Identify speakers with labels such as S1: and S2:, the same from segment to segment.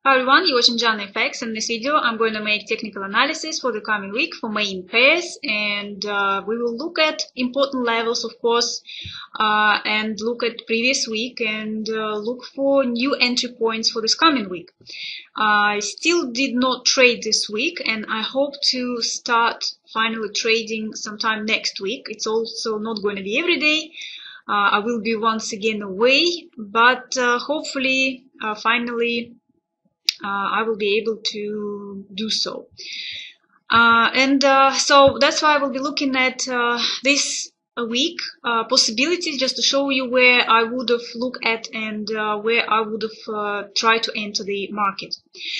S1: Hi everyone, you're watching John FX. In this video, I'm going to make technical analysis for the coming week for main pairs, and we will look at important levels, of course, and look at previous week and look for new entry points for this coming week. I still did not trade this week, and I hope to start finally trading sometime next week. It's also not going to be every day. I will be once again away, but hopefully, finally, I will be able to do so. So that's why I will be looking at this week possibilities, just to show you where I would have looked at and where I would have tried to enter the market.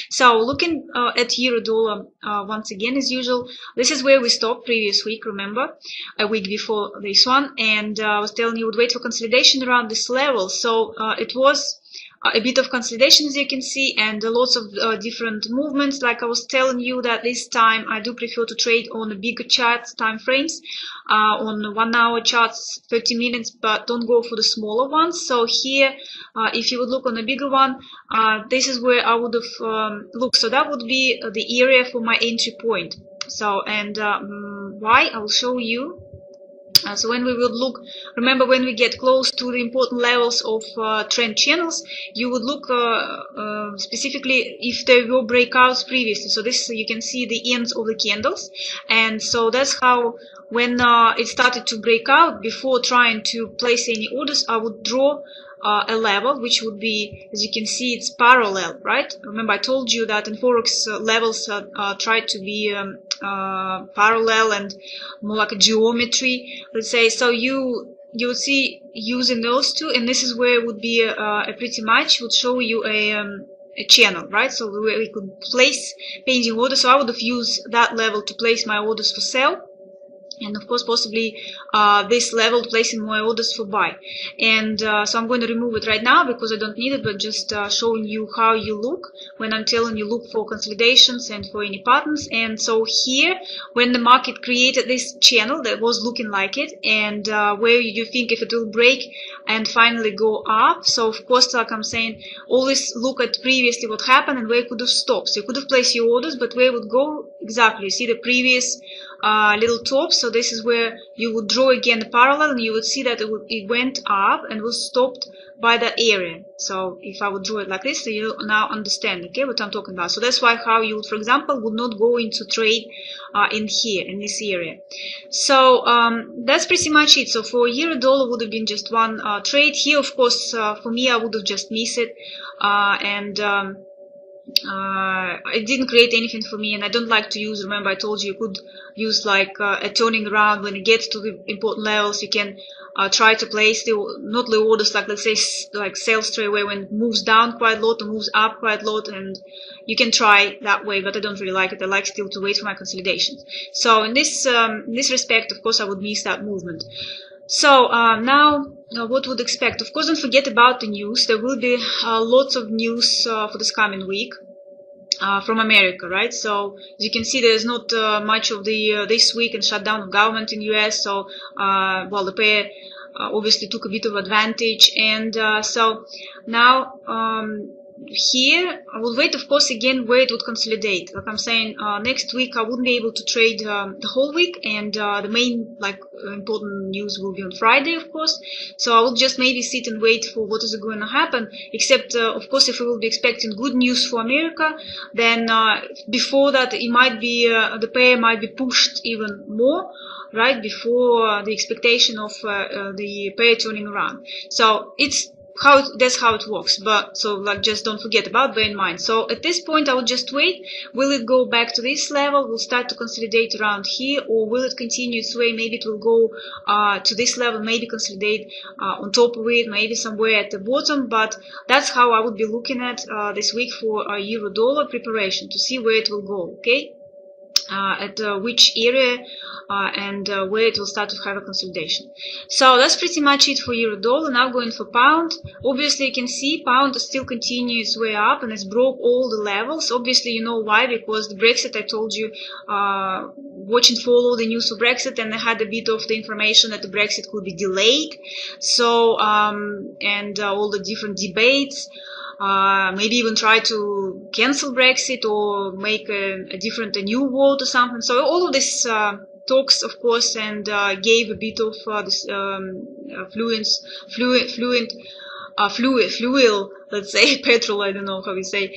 S1: So looking at euro dollar once again, as usual, this is where we stopped previous week, remember, a week before this one, and I was telling you would wait for consolidation around this level. So it was a bit of consolidation, as you can see, and lots of different movements. Like I was telling you that this time I do prefer to trade on the bigger charts, time frames, on 1 hour charts, 30 minutes, but don't go for the smaller ones. So here, if you would look on a bigger one, this is where I would have looked. So that would be the area for my entry point. So, and why? I'll show you. So when we would look, remember when we get close to the important levels of trend channels, you would look specifically if there were breakouts previously. So this, you can see the ends of the candles, and so that's how when it started to break out, before trying to place any orders, I would draw a level which would be, as you can see, it's parallel, right? Remember I told you that in Forex levels try to be parallel and more like a geometry, let's say. So you would see using those two, and this is where it would be a pretty much would show you a channel, right? So where we could place pending orders. So I would have used that level to place my orders for sell, and of course possibly this level placing my orders for buy. And so I'm going to remove it right now because I don't need it, but just showing you how you look when I'm telling you look for consolidations and for any patterns. And so here, when the market created this channel that was looking like it, and where you think if it will break and finally go up. So of course, like I'm saying, always look at previously what happened and where it could have stopped. So you could have placed your orders, but where it would go exactly. You see the previous little top. So this is where you would draw again the parallel, and you would see that it went up and was stopped by that area. So if I would draw it like this, so you now understand, okay, what I'm talking about. So that's why how you would, for example, would not go into trade in here, in this area. So that's pretty much it. So for euro dollar would have been just one trade. Here, of course, for me, I would have just missed it. It didn't create anything for me, and I don't like to use, remember I told you could use like a turning around when it gets to the important levels. You can try to place not the orders, like let's say like sell straight away when it moves down quite a lot or moves up quite a lot, and you can try that way, but I don't really like it. I like still to wait for my consolidations. So in this respect, of course, I would miss that movement. So now what would expect? Of course, don't forget about the news. There will be lots of news for this coming week from America, right? So as you can see, there's not much of the this week and shutdown of government in US. So well, the pair obviously took a bit of advantage, and so now here I will wait, of course, again where it would consolidate. Like I'm saying, next week I wouldn't be able to trade the whole week, and the main important news will be on Friday, of course. So I will just maybe sit and wait for what is going to happen. Except, of course, if we will be expecting good news for America, then before that it might be the pair might be pushed even more, right? Before the expectation of the pair turning around. So it's that's how it works. But so like just don't forget about, bear in mind. So at this point I will just wait. Will it go back to this level? Will start to consolidate around here, or will it continue its way? Maybe it will go to this level, maybe consolidate on top of it, maybe somewhere at the bottom. But that's how I would be looking at this week for euro dollar preparation, to see where it will go, okay, at which area and where it will start to have a consolidation. So that's pretty much it for euro dollar. Now going for pound. Obviously you can see pound still continues its way up and it's broke all the levels. Obviously you know why, because the Brexit, I told you, watch and follow the news of Brexit, and I had a bit of the information that the Brexit could be delayed. So and all the different debates. maybe even try to cancel Brexit or make a new vote or something. So all of this talks, of course, and gave a bit of this fuel, let's say, petrol, I don't know how we say,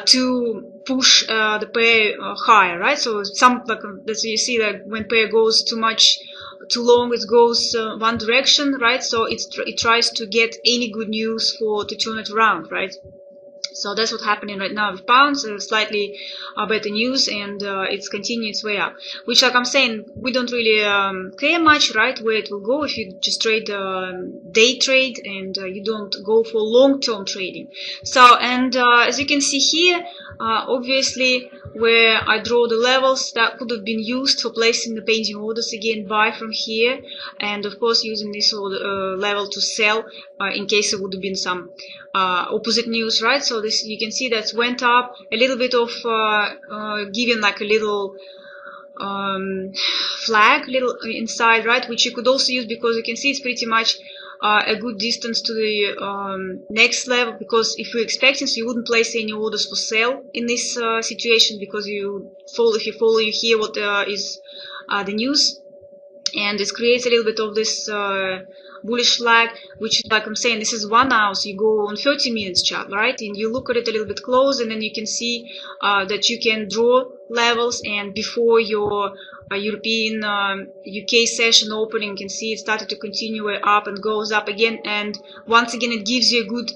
S1: to push the pair higher, right? So some, like, you see that when pair goes too long, it goes one direction, right? So it tries to get any good news to turn it around, right? So that's what's happening right now with pounds, slightly better news, and it's continuing its way up. Which, like I'm saying, we don't really care much, right, where it will go if you just trade day trade and you don't go for long-term trading. So, and as you can see here, obviously, where I draw the levels that could have been used for placing the pending orders, again, buy from here, and of course using this level to sell in case there would have been some opposite news, right? So this, you can see that went up a little bit of giving like a little flag inside, right, which you could also use because you can see it's pretty much a good distance to the next level, because if you're expecting, so you wouldn't place any orders for sale in this situation, because if you hear what is the news, and it creates a little bit of this bullish flag, which, like I'm saying, this is 1 hour, so you go on 30 minutes chart, right, and you look at it a little bit close, and then you can see that you can draw levels, and before your European UK session opening, you can see it started to continue up and goes up again, and once again it gives you a good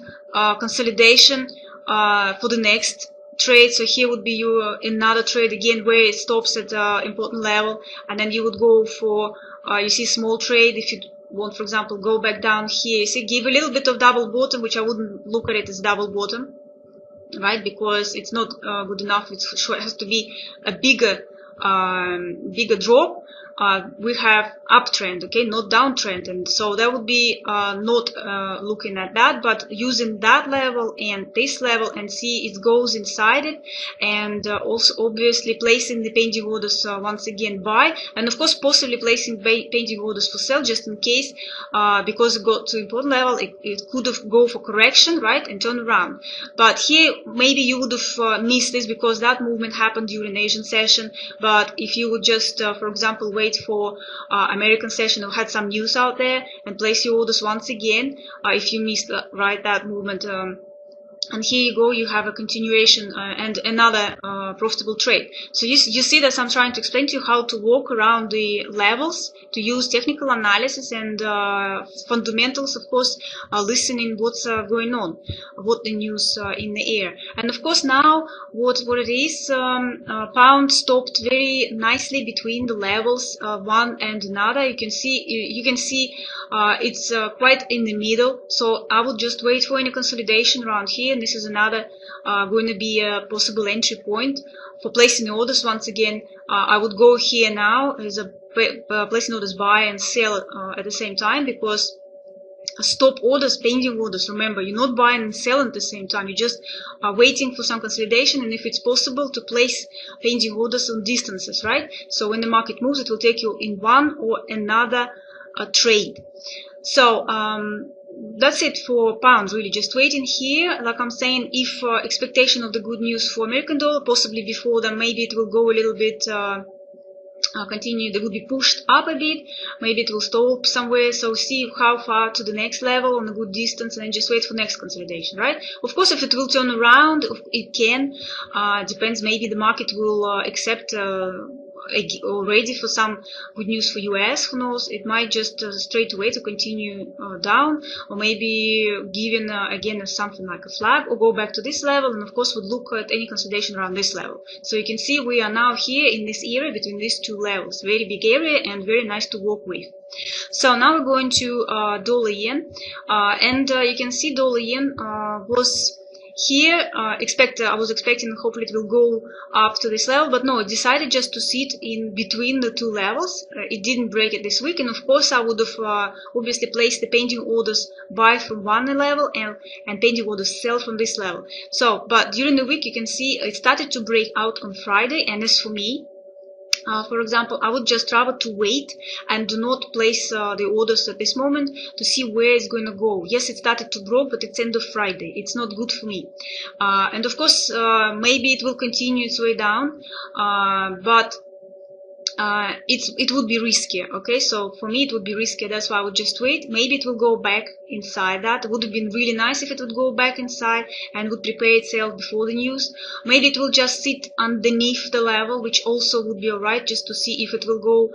S1: consolidation for the next trade. So here would be your another trade again where it stops at important level, and then you would go for you see small trade if you want, for example, go back down here. You see, give a little bit of double bottom, which I wouldn't look at it as double bottom, right, because it's not good enough. It has to be a bigger drop. We have uptrend, okay, not downtrend, and so that would be not looking at that, but using that level and this level and see it goes inside it, and also obviously placing the pending orders once again buy, and of course possibly placing pending orders for sell just in case, because it got to important level, it could have go for correction, right, and turn around. But here maybe you would have missed this because that movement happened during Asian session. But if you would just for example wait for American session or had some news out there and place your orders once again, if you missed that movement, and here you go, you have a continuation and another profitable trade. So you see that I'm trying to explain to you how to walk around the levels, to use technical analysis and fundamentals, of course, listening what's going on, what the news in the air. And of course now what it is, pound stopped very nicely between the levels one and another. You can see it's quite in the middle, so I would just wait for any consolidation around here, and this is another going to be a possible entry point for placing orders. Once again, I would go here now as a placing orders buy and sell at the same time, because stop orders, pending orders, remember, you're not buying and selling at the same time, you're just waiting for some consolidation, and if it's possible to place pending orders on distances, right? So when the market moves, it will take you in one or another trade. So that's it for pounds, really, just waiting here. Like I'm saying, if expectation of the good news for American dollar, possibly before then maybe it will go a little bit continue, they will be pushed up a bit, maybe it will stop somewhere, so see how far to the next level on a good distance, and then just wait for next consolidation, right? Of course, if it will turn around, it can, depends, maybe the market will accept already for some good news for US, who knows, it might just straight away to continue down, or maybe given again something like a flag, or go back to this level, and of course would look at any consolidation around this level. So you can see we are now here in this area between these two levels, very big area and very nice to work with. So now we're going to dollar yen, and you can see dollar yen was here, I was expecting hopefully it will go up to this level, but no, it decided just to sit in between the two levels. It didn't break it this week, and of course I would have obviously placed the pending orders buy from one level and pending orders sell from this level. So, but during the week you can see it started to break out on Friday, and as for me, For example, I would just rather to wait and do not place the orders at this moment to see where it's going to go. Yes, it started to grow, but it's end of Friday. It's not good for me. And of course, maybe it will continue its way down, but it would be riskier. Okay, so for me it would be riskier. That's why I would just wait. Maybe it will go back inside that. It would have been really nice if it would go back inside and would prepare itself before the news. Maybe it will just sit underneath the level, which also would be alright, just to see if it will go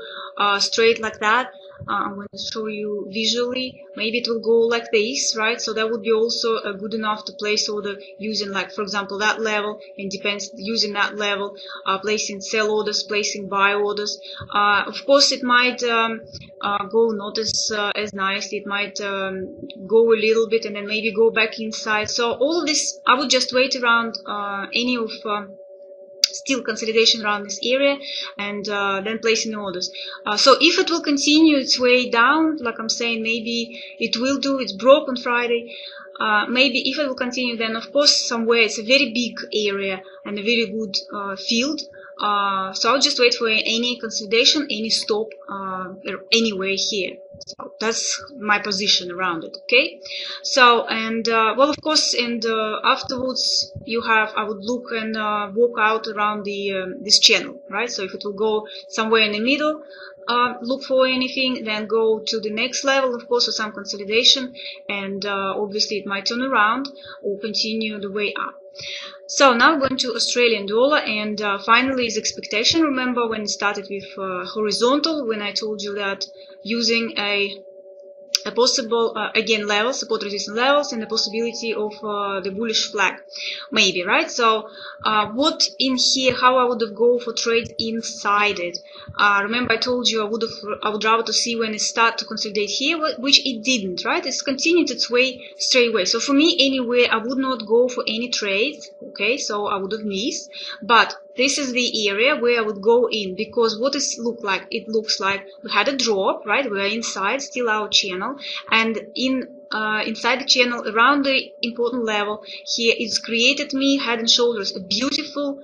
S1: straight like that. I'm going to show you visually. Maybe it will go like this, right? So that would be also good enough to place order using, like, for example, that level, and depends using that level, placing sell orders, placing buy orders. Of course, it might go not as nicely. It might go a little bit and then maybe go back inside. So all of this, I would just wait around any of still consolidation around this area, and then placing the orders. So if it will continue its way down, like I'm saying, maybe it will do. It's broke on Friday. Maybe if it will continue, then of course somewhere it's a very big area and a very good field. So I'll just wait for any consolidation, any stop, anywhere here. So that's my position around it. Okay. So, and well, of course, and afterwards I would look and walk out around the this channel, right? So if it will go somewhere in the middle, look for anything, then go to the next level, of course, with some consolidation, and obviously it might turn around or continue the way up. So now going to Australian dollar, and finally is expectation. Remember when it started with horizontal, when I told you that using a possible, again, levels, support resistance levels, and the possibility of the bullish flag, maybe, right? So what in here, how I would have go for trade inside it. Remember I told you I would rather to see when it start to consolidate here, which it didn't, right? It's continued its way straight away. So for me, anyway, I would not go for any trades, okay? So I would have missed, but this is the area where I would go in, because what does it look like? It looks like we had a drop, right? We're inside, still our channel, and inside the channel, around the important level here, it's created me head and shoulders, a beautiful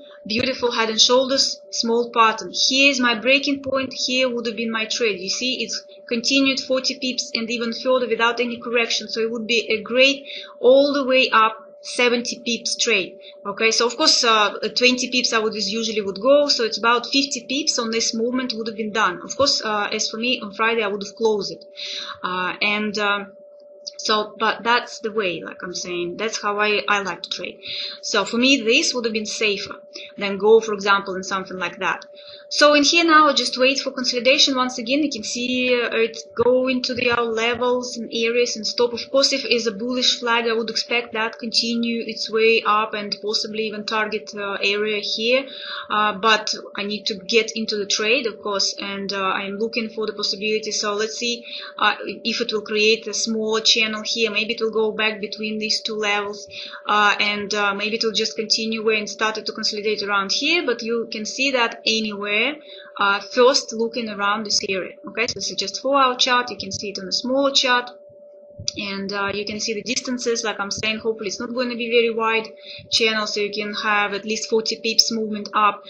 S1: head and shoulders, small pattern. Here's my breaking point. Here would have been my trade. You see, it's continued 40 pips and even further without any correction. So it would be a great all the way up 70 pips trade. Okay, so of course 20 pips I would usually would go, so it's about 50 pips on this movement would have been done. Of course, as for me on Friday I would have closed it, so, but that's the way, like I'm saying, that's how I like to trade. So for me, this would have been safer than go, for example, in something like that. So in here now, I just wait for consolidation. Once again, you can see it go into the levels and areas and stop. Of course, if it's a bullish flag, I would expect that continue its way up and possibly even target area here. But I need to get into the trade, of course, and I'm looking for the possibility. So let's see if it will create a smaller channel here. Maybe it will go back between these two levels, and maybe it will just continue where it started to consolidate around here. But you can see that anywhere. First looking around this area. Okay, so this is just 4-hour chart. You can see it on a smaller chart, and you can see the distances. Like I'm saying, hopefully it's not going to be very wide channel, so you can have at least 40 pips movement up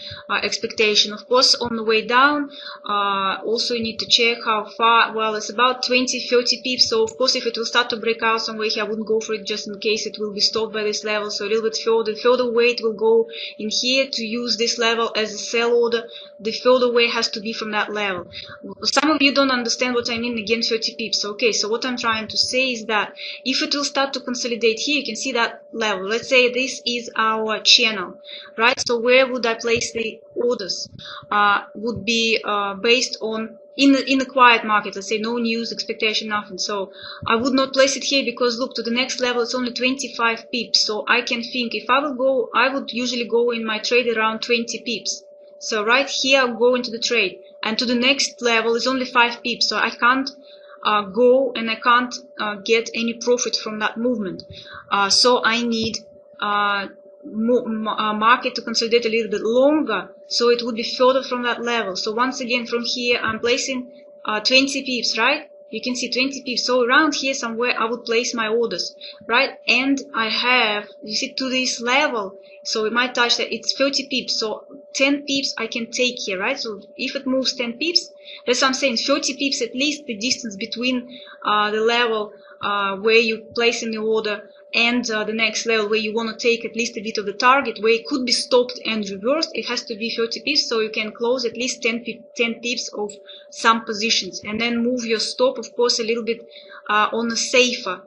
S1: expectation. Of course, on the way down, also you need to check how far. Well, it's about 20-30 pips. So of course, if it will start to break out somewhere here, I wouldn't go for it just in case it will be stopped by this level. So a little bit further away it will go in here to use this level as a sell order. The further away has to be from that level. Some of you don't understand what I mean, again, 30 pips. Okay, so what I'm trying to say is that if it will start to consolidate here, you can see that level. Let's say this is our channel, right? So where would I place the orders? Would be based on in the quiet market, let's say no news, expectation, nothing. So I would not place it here because look, to the next level it's only 25 pips. So I can think if I will go, I would usually go in my trade around 20 pips. So right here I'll go into the trade, and to the next level is only 5 pips. So I can't go and I can't get any profit from that movement. So I need market to consolidate a little bit longer, so it would be further from that level. So once again, from here I'm placing 20 pips, right? You can see 20 pips. So around here somewhere I would place my orders, right? And I have, you see, to this level, so it might touch that it's 30 pips. So 10 pips I can take here, right? So if it moves 10 pips, that's what I'm saying, 30 pips at least the distance between the level where you place in the order and the next level where you want to take at least a bit of the target, where it could be stopped and reversed. It has to be 30 pips, so you can close at least 10 pips of some positions, and then move your stop, of course, a little bit on a safer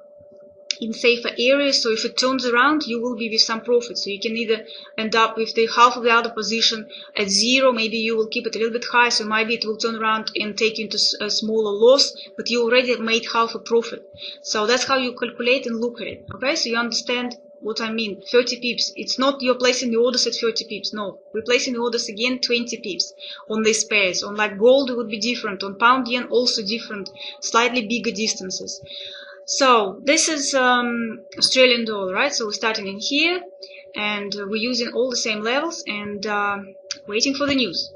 S1: areas. So if it turns around, you will be with some profit. So you can either end up with the half of the other position at zero, maybe you will keep it a little bit high, so maybe it will turn around and take you into a smaller loss, but you already made half a profit. So that's how you calculate and look at it. Okay, so you understand what I mean. 30 pips. It's not you're placing the orders at 30 pips. No, we're placing the orders again 20 pips on these pairs. On like gold, it would be different. On pound yen, also different, slightly bigger distances. So this is Australian dollar, right? So we're starting in here, and we're using all the same levels and waiting for the news.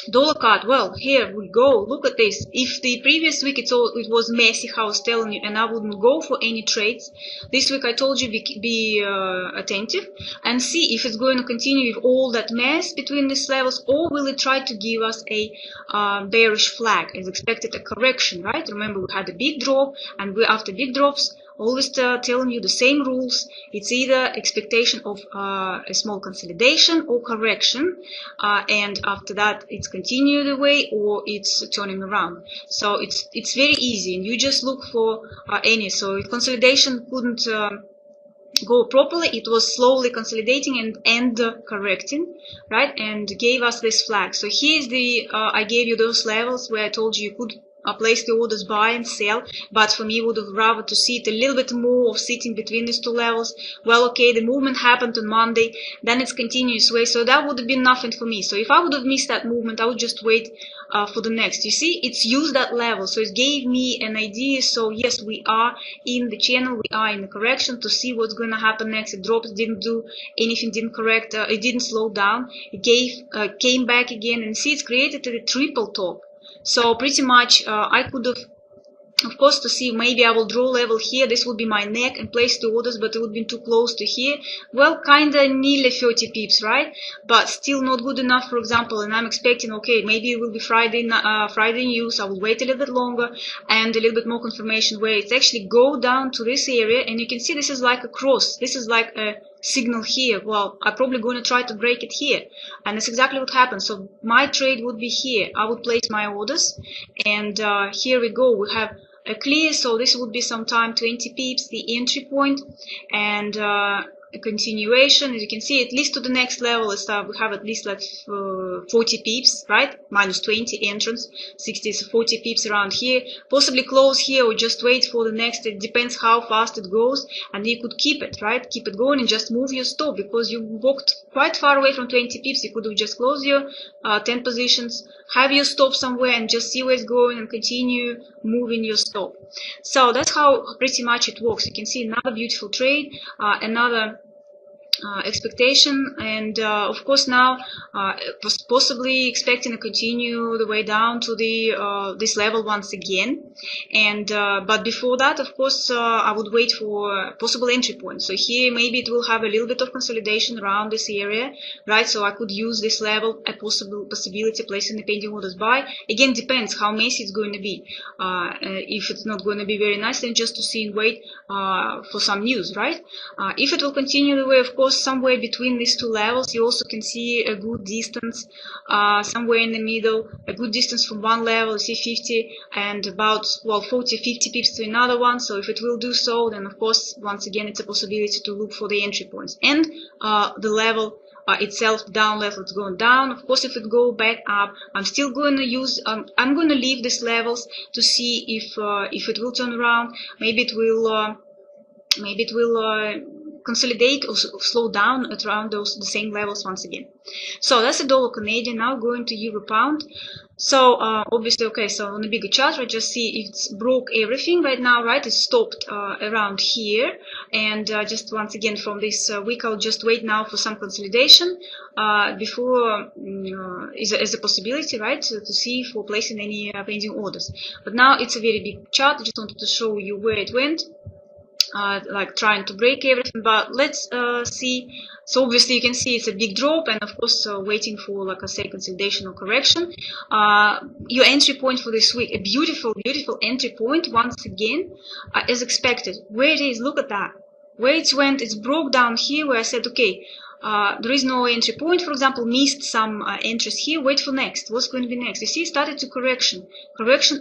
S1: Dollar card, well, here we go. Look at this. If the previous week it was messy, how I was telling you, and I wouldn't go for any trades, this week I told you be attentive and see if it's going to continue with all that mess between these levels, or will it try to give us a bearish flag as expected, a correction, right? Remember, we had a big drop, and after big drops, always telling you the same rules. It's either expectation of a small consolidation or correction, and after that it's continue the way or it's turning around. So it's very easy, and you just look for any. So if consolidation couldn't go properly, it was slowly consolidating and correcting, right, and gave us this flag. So here's the I gave you those levels where I told you could place the orders, buy and sell, but for me would have rather to see it a little bit more of sitting between these two levels. Well, okay, the movement happened on Monday, then it's continuous way, so that would have been nothing for me. So if I would have missed that movement, I would just wait for the next. You see, it's used that level, so it gave me an idea. So yes, we are in the channel, we are in the correction to see what's going to happen next. It dropped, didn't do anything, didn't correct, it didn't slow down, it came back again, and see, it's created a triple top. So pretty much I could have, of course, to see maybe I will draw level here, this would be my neck, and place the orders, but it would be too close to here. Well, kinda nearly 30 pips, right? But still not good enough, for example, and I'm expecting, okay, maybe it will be Friday news, I will wait a little bit longer and a little bit more confirmation where it's actually go down to this area, and you can see this is like a cross, this is like a signal here. Well, I'm probably going to try to break it here, and that's exactly what happened. So my trade would be here, I would place my orders, and here we go, we have a clear, so this would be sometime 20 pips, the entry point, and a continuation. As you can see, at least to the next level is we have at least like 40 pips, right? Minus 20 entrance, 60 is 40 pips around here, possibly close here or just wait for the next. It depends how fast it goes, and you could keep it, right? Keep it going and just move your stop, because you walked quite far away from 20 pips. You could have just closed your 10 positions, have your stop somewhere, and just see where it's going and continue moving your stop. So that's how pretty much it works. You can see another beautiful trade, another expectation, and of course now possibly expecting to continue the way down to the this level once again, and but before that, of course, I would wait for possible entry points. So here maybe it will have a little bit of consolidation around this area, right? So I could use this level, a possibility placing the pending orders buy. Again, depends how messy it's going to be. If it's not going to be very nice, then just to see and wait for some news, right? If it will continue the way, of course, somewhere between these two levels, you also can see a good distance somewhere in the middle, a good distance from one level, you see 50, and about, well, 40-50 pips to another one. So if it will do so, then of course, once again, it's a possibility to look for the entry points, and the level itself, down level, it's going down. Of course, if it go back up, I'm still going to use, I'm going to leave these levels to see if it will turn around. Maybe it will consolidate or slow down at around the same levels once again. So that's the dollar Canadian. Now going to euro pound. So obviously, okay, so on the bigger chart, I just see it's broke everything right now, right? It's stopped around here, and just once again from this week, I'll just wait now for some consolidation before is a possibility, right, to see for placing any pending orders. But now it's a very big chart. I just wanted to show you where it went. like trying to break everything, but let's see. So obviously you can see it's a big drop, and of course waiting for, like I say, consolidation or correction. Your entry point for this week, a beautiful entry point once again, as expected. Where it is, look at that, where it's went, it's broke down here where I said, okay, there is no entry point, for example, missed some entries here, wait for next, what's going to be next. You see, it started to correction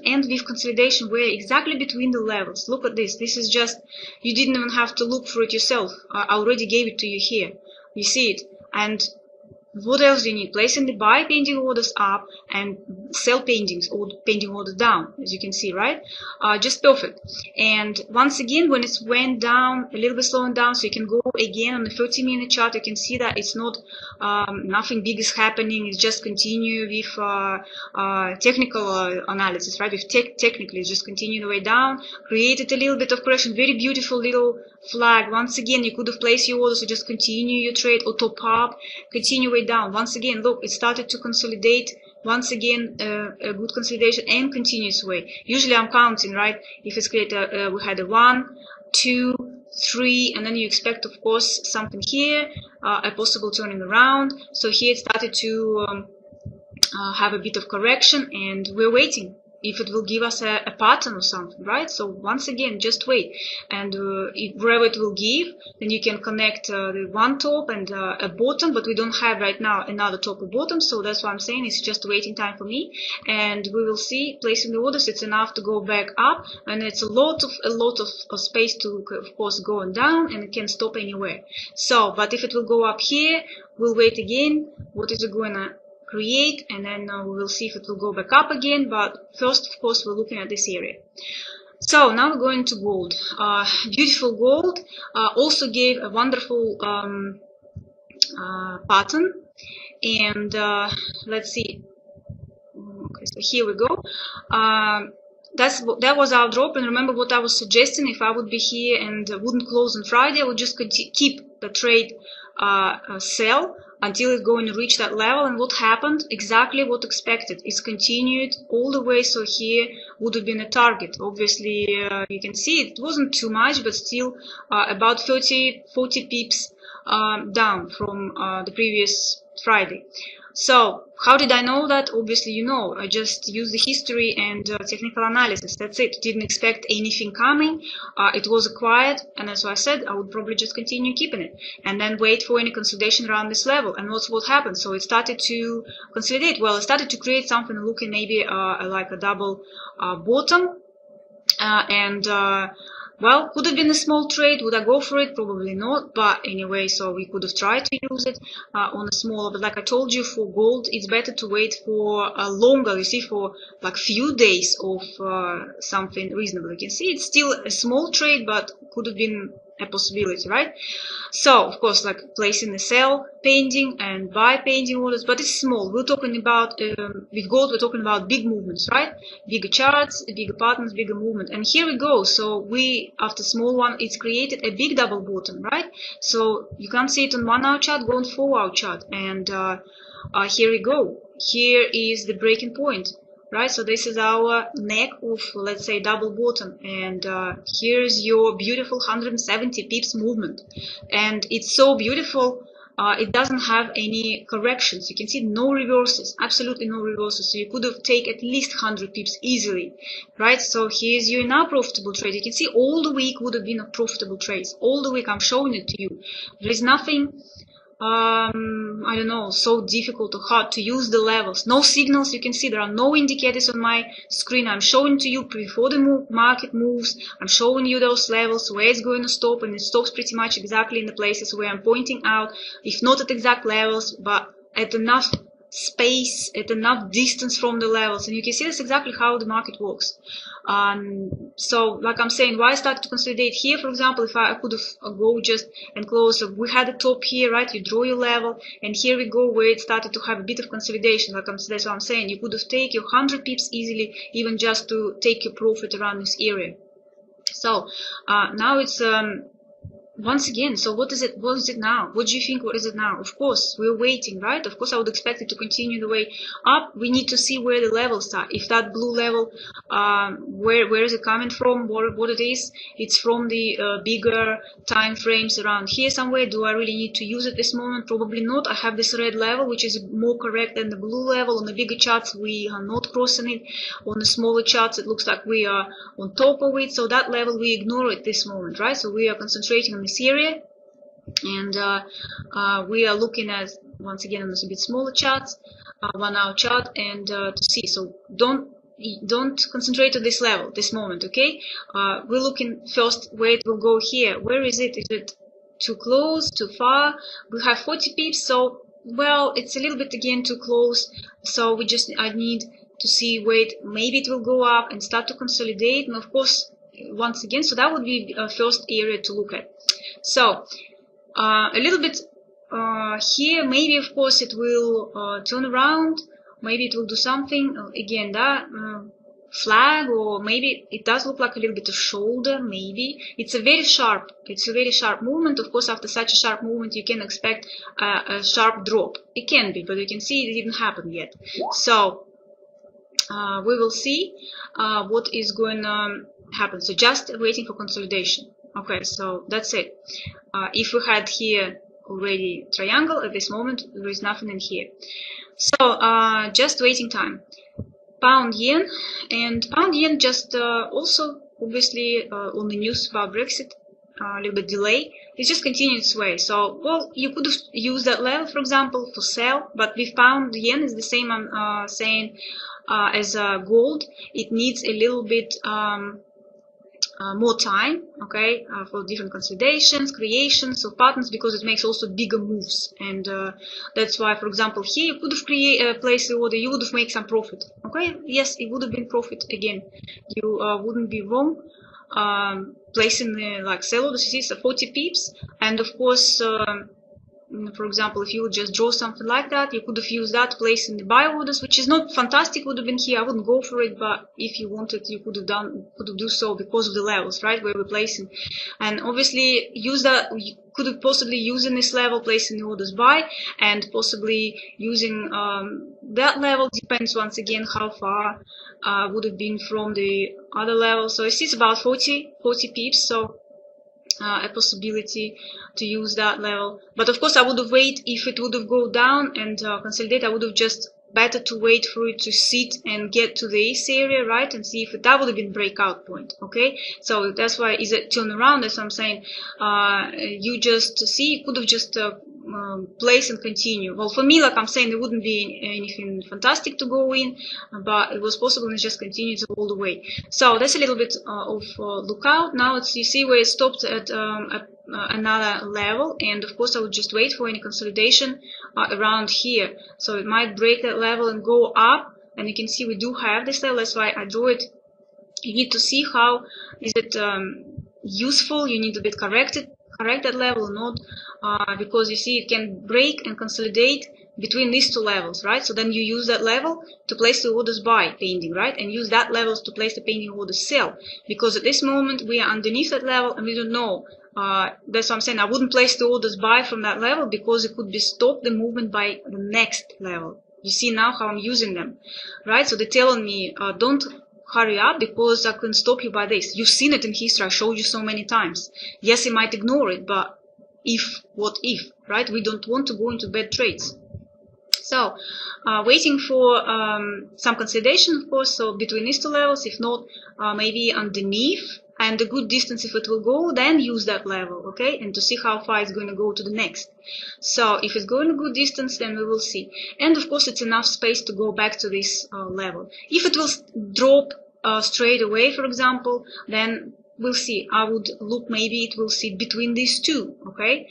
S1: and with consolidation, where exactly between the levels. Look at this, this is just, you didn't even have to look for it yourself, I already gave it to you here, you see it. And what else do you need? Placing the buy pending orders up and sell pendings or pending orders down, as you can see, right? Just perfect. And once again, when it's went down, a little bit slowing down, so you can go again on the 30-minute chart, you can see that it's not, nothing big is happening, it's just continue with technical analysis, right? With technically, it's just continue the way down, created a little bit of correction, very beautiful little flag. Once again, you could have placed your orders, so just continue your trade or top up, continue way down. Once again, look, it started to consolidate. Once again, a good consolidation and continuous way. Usually I'm counting, right? If it's created, we had a 1, 2, 3, and then you expect, of course, something here, a possible turning around. So here it started to have a bit of correction, and we're waiting if it will give us a pattern or something, right? So once again, just wait, and wherever it will give, then you can connect the one top and a bottom, but we don't have right now another top or bottom, so that's why I'm saying it's just waiting time for me. And we will see, placing the orders, it's enough to go back up, and it's a lot of space to, of course, go on down, and it can stop anywhere. So, but if it will go up here, we'll wait again. What is it going to create, and then we will see if it will go back up again. But first, of course, we're looking at this area. So now we're going to gold. Beautiful gold also gave a wonderful pattern, and let's see. Okay, so here we go. That was our drop, and remember what I was suggesting. If I would be here and wouldn't close on Friday, I would just keep the trade sell until it's going to reach that level. And what happened? Exactly what expected. It's continued all the way, so here would have been a target. Obviously, you can see it wasn't too much, but still about 30-40 pips down from the previous Friday. So how did I know that? Obviously, you know, I just used the history and technical analysis. That's it. Didn't expect anything coming. It was acquired, and as I said, I would probably just continue keeping it and then wait for any consolidation around this level. And what's what happened? So it started to consolidate. Well, it started to create something looking maybe like a double bottom, well, could have been a small trade. Would I go for it? Probably not. But anyway, so we could have tried to use it on a smaller. But like I told you, for gold, it's better to wait for longer. You see, for like few days of something reasonable. You can see it's still a small trade, but could have been a possibility, right? So, of course, like placing the sell pending and buy pending orders, but it's small. We're talking about, with gold, we're talking about big movements, right? Bigger charts, bigger patterns, bigger movement. And here we go. So we, after small one, it's created a big double bottom, right? So you can't see it on 1 hour chart, go on 4 hour chart. And here we go. Here is the breaking point. Right, so this is our neck of, let's say, double bottom, and here's your beautiful 170 pips movement, and it's so beautiful. It doesn't have any corrections. You can see no reverses, absolutely no reverses. So you could have taken at least 100 pips easily, right? So here's your now profitable trade. You can see all the week would have been a profitable trade. All the week I'm showing it to you. There is nothing I don't know, so difficult or hard to use the levels. No signals, you can see there are no indicators on my screen. I'm showing to you before the market moves. I'm showing you those levels, where it's going to stop, and it stops pretty much exactly in the places where I'm pointing out, if not at exact levels, but at enough space, at enough distance from the levels. And you can see that's exactly how the market works. So like I'm saying, why I started to consolidate here, for example, if I could have go just and close, we had a top here, right? You draw your level, and here we go where it started to have a bit of consolidation. That's what I'm saying. You could have taken your 100 pips easily, even just to take your profit around this area. So now it's once again, so what is it? What is it now? What do you think? What is it now? Of course, we're waiting, right? Of course, I would expect it to continue the way up. We need to see where the levels are. If that blue level, where is it coming from? What it is? It's from the bigger time frames around here somewhere. Do I really need to use it this moment? Probably not. I have this red level, which is more correct than the blue level. On the bigger charts, we are not crossing it. On the smaller charts, it looks like we are on top of it. So that level, we ignore it this moment, right? So we are concentrating on this area, and we are looking at, once again, on this a bit smaller charts, 1 hour chart, and to see. So don't concentrate on this level this moment, okay? We're looking first where it will go here. Where is it? Is it too close, too far? We have 40 pips, so well, it's a little bit again too close. So I need to see where maybe it will go up and start to consolidate. And of course, once again, so that would be a first area to look at. So a little bit here, maybe of course it will turn around, maybe it will do something again, that flag, or maybe it does look like a little bit of shoulder. Maybe it's a very sharp movement. Of course, after such a sharp movement, you can expect a sharp drop. It can be, but you can see it didn't happen yet. So we will see what is going to happen. So just waiting for consolidation. Okay, so that's it. If we had here already triangle, at this moment there is nothing in here. So just waiting time. Pound yen, and pound yen just also obviously on the news about Brexit, a little bit delay. It's just continued its way. So, well, you could have used that level, for example, for sell, but with pound yen is the same. I'm saying as gold, it needs a little bit more time, okay, for different consolidations, creations of patterns, because it makes also bigger moves, and that's why, for example, here you could have placed the order, you would have made some profit, okay, yes, it would have been profit again, you wouldn't be wrong placing the like sell orders, you see, so 40 pips, and of course, for example, if you would just draw something like that, you could have used that place in the buy orders, which is not fantastic, would have been here. I wouldn't go for it, but if you wanted, you could have do so because of the levels, right, where we're placing. And obviously use that, you could have possibly using this level, placing the orders buy, and possibly using that level, depends once again how far would have been from the other level. So it's about 40 pips, so a possibility to use that level. But of course I would have waited. If it would have go down and consolidate, I would have just better to wait for it to sit and get to the ace area, right, and see if that would have been breakout point, okay? So that's why is it turn around, as I'm saying, you just see, you could have just place and continue. Well, for me, like I'm saying, there wouldn't be anything fantastic to go in, but it was possible to just continue to all the way. So that's a little bit of lookout. Now you see where it stopped at another level, and of course I would just wait for any consolidation around here. So it might break that level and go up, and you can see we do have this level. That's why I drew it. You need to see how is it useful. You need a bit correct that level or not, because you see it can break and consolidate between these two levels, right? So then you use that level to place the orders buy pending, right? And use that level to place the pending orders sell, because at this moment we are underneath that level and we don't know. That's what I'm saying. I wouldn't place the orders buy from that level because it could be stop the movement by the next level. You see now how I'm using them, right? So they're telling me don't hurry up because I can stop you by this. You've seen it in history. I showed you so many times. Yes, you might ignore it, but what if, right? We don't want to go into bad trades. So waiting for some consolidation, of course, so between these two levels, if not, maybe underneath, and a good distance if it will go, then use that level, okay, and to see how far it's going to go to the next. So if it's going a good distance, then we will see. And of course it's enough space to go back to this level. If it will drop straight away, for example, then we'll see. I would look, maybe it will sit between these two, okay,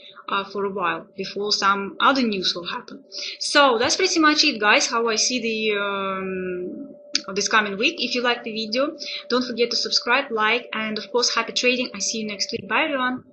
S1: for a while before some other news will happen. So that's pretty much it, guys, how I see the this coming week. If you like the video, don't forget to subscribe, like, and of course happy trading. I see you next week. Bye everyone.